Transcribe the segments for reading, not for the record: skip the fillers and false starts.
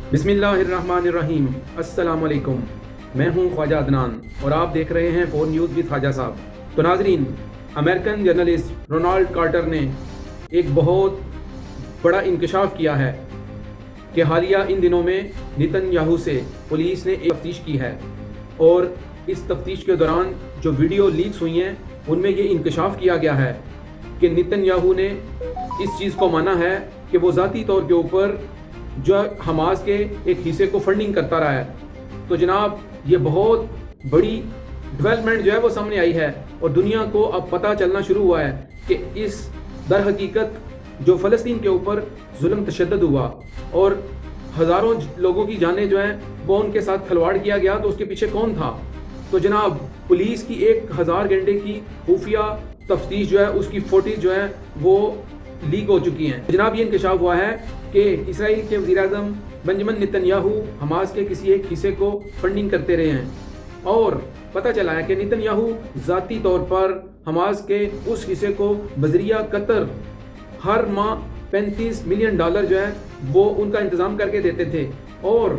बिस्मिल्लाहिर्रहमानिर्रहीम। अस्सलाम वालेकुम। मैं हूं ख्वाजा अदनान और आप देख रहे हैं 4 न्यूज़ विद ख्वाजा साहब। तो नाजरीन, अमेरिकन जर्नलिस्ट रोनाल्ड कार्टर ने एक बहुत बड़ा इंकशाफ किया है कि हालिया इन दिनों में नेतन्याहू से पुलिस ने एक तफ्तीश की है और इस तफ्तीश के दौरान जो वीडियो लीक्स हुई हैं उनमें ये इंकशाफ किया गया है कि नेतन्याहू ने इस चीज़ को माना है कि वो ज़ाती तौर के ऊपर जो हमास के एक हिस्से को फंडिंग करता रहा है। तो जनाब, ये बहुत बड़ी डेवलपमेंट जो है वो सामने आई है और दुनिया को अब पता चलना शुरू हुआ है कि इस दर हकीकत जो फ़लस्तीन के ऊपर जुल्म तशद्दुद हुआ और हज़ारों लोगों की जानें जो हैं वो उनके साथ खिलवाड़ किया गया, तो उसके पीछे कौन था। तो जनाब, पुलिस की 1000 घंटे की खुफिया तफ्तीश जो है उसकी फुटेज जो है वो लीक हो चुकी हैं। जनाब, ये इंकशाफ हुआ है कि इसराइल के वज़ीर-ए-आज़म बेंजामिन नेतन्याहू हमास के किसी एक हिस्से को फंडिंग करते रहे हैं और पता चला है कि नेतन्याहू ज़ाती तौर पर हमास के उस हिस्से को बज़रिया कतर हर माह $35 मिलियन जो है वो उनका इंतज़ाम करके देते थे और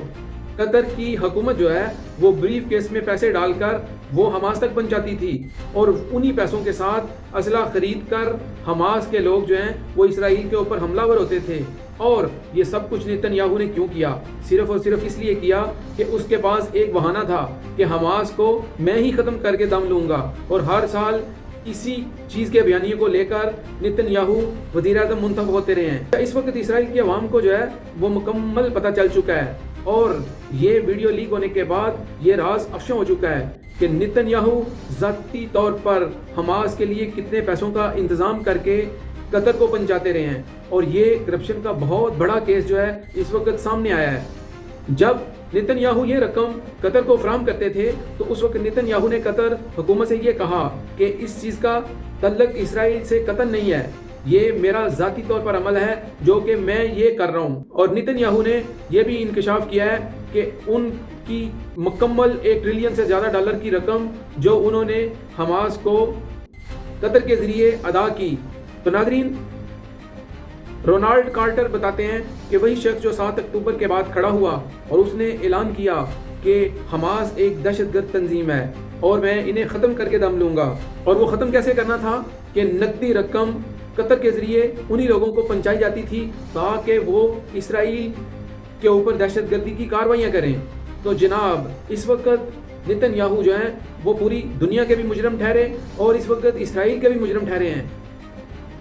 कतर की हुकूमत जो है वो ब्रीफ केस में पैसे डालकर वो हमास तक पहुंचाती थी और उन्हीं पैसों के साथ असला खरीद कर हमास के लोग जो हैं वो इसराइल के ऊपर हमलावर होते थे। और ये सब कुछ नेतन्याहू ने क्यों किया? सिर्फ और सिर्फ इसलिए किया कि उसके पास एक बहाना था कि हमास को मैं ही ख़त्म करके दम लूँगा। और हर साल इसी चीज़ के बयानिए को लेकर नेतन्याहू वज़ीर-ए-आज़म मुंतखब होते रहे हैं। इस वक्त इसराइल की आवाम को जो है वो मुकम्मल पता चल चुका है और ये वीडियो लीक होने के बाद ये राज अफशा हो चुका है कि नेतन्याहू ज़ाती तौर पर हमास के लिए कितने पैसों का इंतज़ाम करके कतर को पहुंचाते रहे हैं। और ये करप्शन का बहुत बड़ा केस जो है इस वक्त सामने आया है। जब नेतन्याहू ये रकम कतर को फराहम करते थे तो उस वक्त नेतन्याहू ने कतर हुकूमत से ये कहा कि इस चीज़ का तल्लुक इसराइल से कतन नहीं है, ये मेरा ज़ाती तौर पर अमल है जो कि मैं ये कर रहा हूँ। और नेतन्याहू ने यह भी इंकशाफ किया है कि उनकी मुकम्मल $1 ट्रिलियन से ज़्यादा की रकम जो उन्होंने हमास को कतर के ज़रिए अदा की। तो नाज़रीन, रोनाल्ड कार्टर बताते हैं कि वही शख्स जो 7 अक्टूबर के बाद खड़ा हुआ और उसने ऐलान किया कि हमास एक दहशतगर्द तंजीम है और मैं इन्हें ख़त्म करके दम लूँगा। और वो ख़त्म कैसे करना था कि नकदी रकम कतर के ज़रिए उन्हीं लोगों को पहुँचाई जाती थी ताकि वो इसराइल के ऊपर दहशतगर्दी की कार्रवाइयाँ करें। तो जनाब, इस वक्त नेतन्याहू जो हैं वो पूरी दुनिया के भी मुजरम ठहरे और इस वक्त इसराइल के भी मुजरम ठहरे हैं।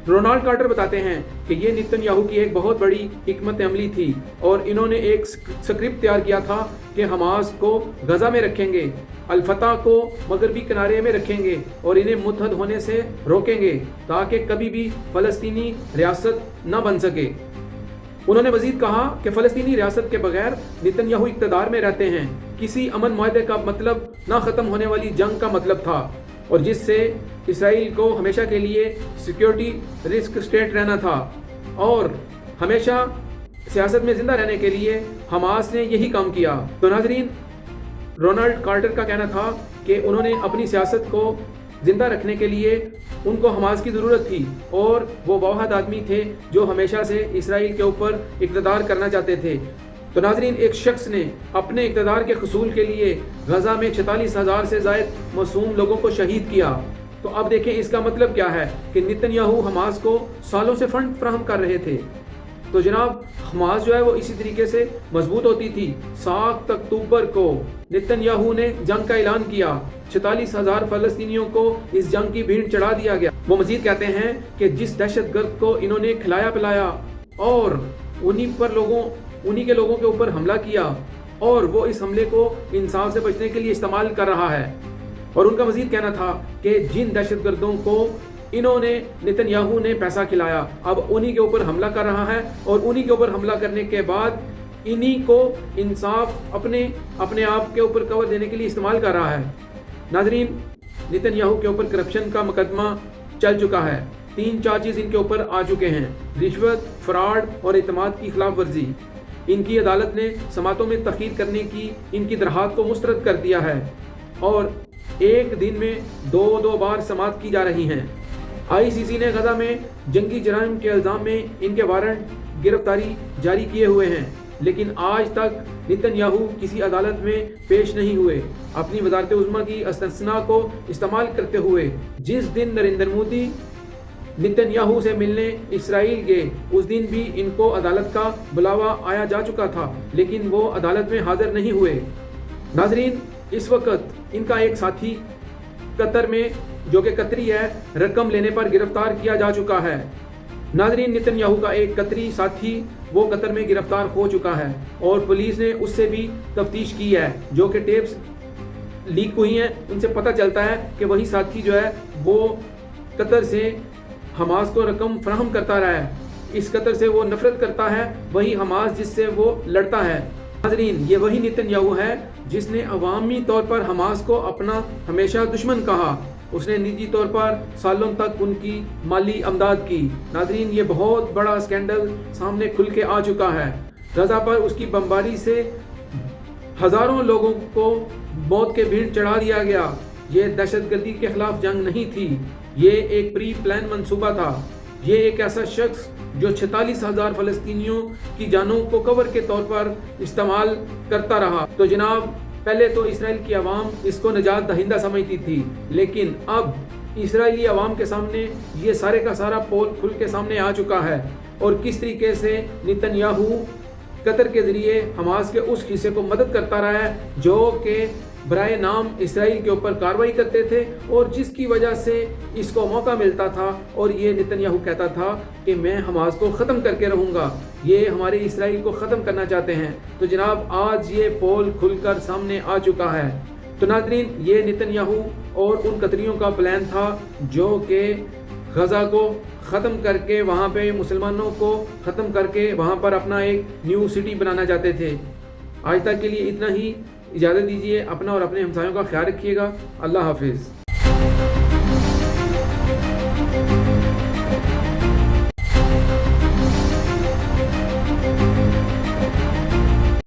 रोनाल्ड कार्टर बताते हैं कि ये नेतन्याहू की एक बहुत बड़ी हिकमत अमली थी और इन्होंने एक स्क्रिप्ट तैयार किया था कि हमास को गजा में रखेंगे, अल-फतह को मगरबी किनारे में रखेंगे और इन्हें मुत्तहद होने से रोकेंगे ताकि कभी भी फ़लस्तीनी रियासत न बन सके। उन्होंने मज़ीद कहा कि फ़लस्तीनी रियासत के बगैर नेतन्याहू इक़्तिदार में रहते हैं। किसी अमन मुआहदे का मतलब ना ख़त्म होने वाली जंग का मतलब था और जिससे इसराइल को हमेशा के लिए सिक्योरिटी रिस्क स्टेट रहना था और हमेशा सियासत में ज़िंदा रहने के लिए हमास ने यही काम किया। तो नाज़रीन, रोनाल्ड कार्टर का कहना था कि उन्होंने अपनी सियासत को ज़िंदा रखने के लिए उनको हमास की ज़रूरत थी और वो वाहिद आदमी थे जो हमेशा से इसराइल के ऊपर इक़्तिदार करना चाहते थे। तो नाज़रीन, एक शख्स ने अपने इक़्तिदार के हुसूल के लिए गज़ा में 46,000 से ज़ायद मासूम लोगों को शहीद किया। तो अब देखें इसका मतलब क्या है कि नेतन्याहू हमास को सालों से फंड फराहम कर रहे थे। तो जनाब, हमास जो है वो इसी तरीके से मजबूत होती थी। 7 अक्टूबर को नेतन्याहू ने जंग का ऐलान किया, 46,000 फ़लस्तीनियों को इस जंग की भीड़ चढ़ा दिया गया। वो मज़ीद कहते हैं कि जिस दहशतगर्द को इन्होंने खिलाया पिलाया और उन्हीं के लोगों के ऊपर हमला किया और वो इस हमले को इंसाफ से बचने के लिए इस्तेमाल कर रहा है। और उनका मज़ीद कहना था कि जिन दहशतगर्दों को इन्होंने नेतन्याहू ने पैसा खिलाया अब उन्हीं के ऊपर हमला कर रहा है और उन्हीं के ऊपर हमला करने के बाद इन्हीं को इंसाफ अपने आप के ऊपर कवर देने के लिए इस्तेमाल कर रहा है। नाजरीन, नेतन्याहू के ऊपर करप्शन का मुकदमा चल चुका है। 3 चार्जेस इनके ऊपर आ चुके हैं, रिश्वत, फ्रॉड और एतमाद की खिलाफ वर्जी। इनकी अदालत ने समातों में तखीर करने की इनकी दरखास्त को मुस्तरद कर दिया है और एक दिन में 2 बार समात की जा रही हैं। ICC ने गजा में जंगी जराइम के इल्ज़ाम में इनके वारंट गिरफ्तारी जारी किए हुए हैं। لیکن آج تک نتن یاہو کسی عدالت میں پیش نہیں ہوئے۔ اپنی وزارت عظمیٰ کی استثناء کو استعمال کرتے ہوئے جس دن نریندر مودی نتن یاہو سے ملنے اسرائیل گئے، اس دن بھی ان کو عدالت کا بلاوا آیا جا چکا تھا، لیکن وہ عدالت میں حاضر نہیں ہوئے۔ ناظرین، اس وقت ان کا ایک ساتھی قطر میں، جو کہ قطری ہے، رقم لینے پر گرفتار کیا جا چکا ہے۔ ناظرین، نتن یاہو کا ایک قطری ساتھی وہ قطر میں گرفتار ہو چکا ہے اور پولیس نے اس سے بھی تفتیش کی ہے، جو کہ ٹیپس لیک ہوئی ہیں، ان سے پتہ چلتا ہے کہ وہی ساتھی جو ہے وہ قطر سے حماس کو رقم فراہم کرتا رہا ہے۔ اس قطر سے وہ نفرت کرتا ہے، وہی حماس جس سے وہ لڑتا ہے۔ ناظرین، یہ وہی نتن یاہو ہے جس نے عوامی طور پر حماس کو اپنا ہمیشہ دشمن کہا۔ اس نے نجی طور پر سالوں تک ان کی مالی امداد کی۔ ناظرین، یہ بہت بڑا اسکینڈل سامنے کھل کے آ چکا ہے۔ غزہ پر اس کی بمباری سے ہزاروں لوگوں کو موت کے بھینٹ چڑھا دیا گیا۔ یہ دہشت گردی کے خلاف جنگ نہیں تھی، یہ ایک پری پلان منصوبہ تھا۔ یہ ایک ایسا شخص جو 46,000 فلسطینیوں کی جانوں کو کور کے طور پر استعمال کرتا رہا۔ تو جناب، پہلے تو اسرائیل کی عوام اس کو نجات دہندہ سمجھتی تھی، لیکن اب اسرائیلی عوام کے سامنے یہ سارے کا سارا پول کھل کے سامنے آ چکا ہے، اور کس طریقے سے نتن یاہو قطر کے ذریعے حماس کے اس حصے کو مدد کرتا رہا ہے جو کہ برائے نام اسرائیل کے اوپر کارروائی کرتے تھے، اور جس کی وجہ سے اس کو موقع ملتا تھا اور یہ نتن یاہو کہتا تھا کہ میں حماس کو ختم کر کے رہوں گا، یہ ہمارے اسرائیل کو ختم کرنا چاہتے ہیں۔ تو جناب، آج یہ پول کھل کر سامنے آ چکا ہے۔ تو ناظرین، یہ نتن یاہو اور ان قطریوں کا پلان تھا جو کہ غزہ کو ختم کر کے، وہاں پہ مسلمانوں کو ختم کر کے وہاں پر اپنا ایک نیو سٹی بنانا چاہتے تھے۔ آج تک کے لیے اتنا ہی، اجازت دیجیے، اپنا اور اپنے ہمسایوں کا خیال رکھیے گا۔ اللہ حافظ۔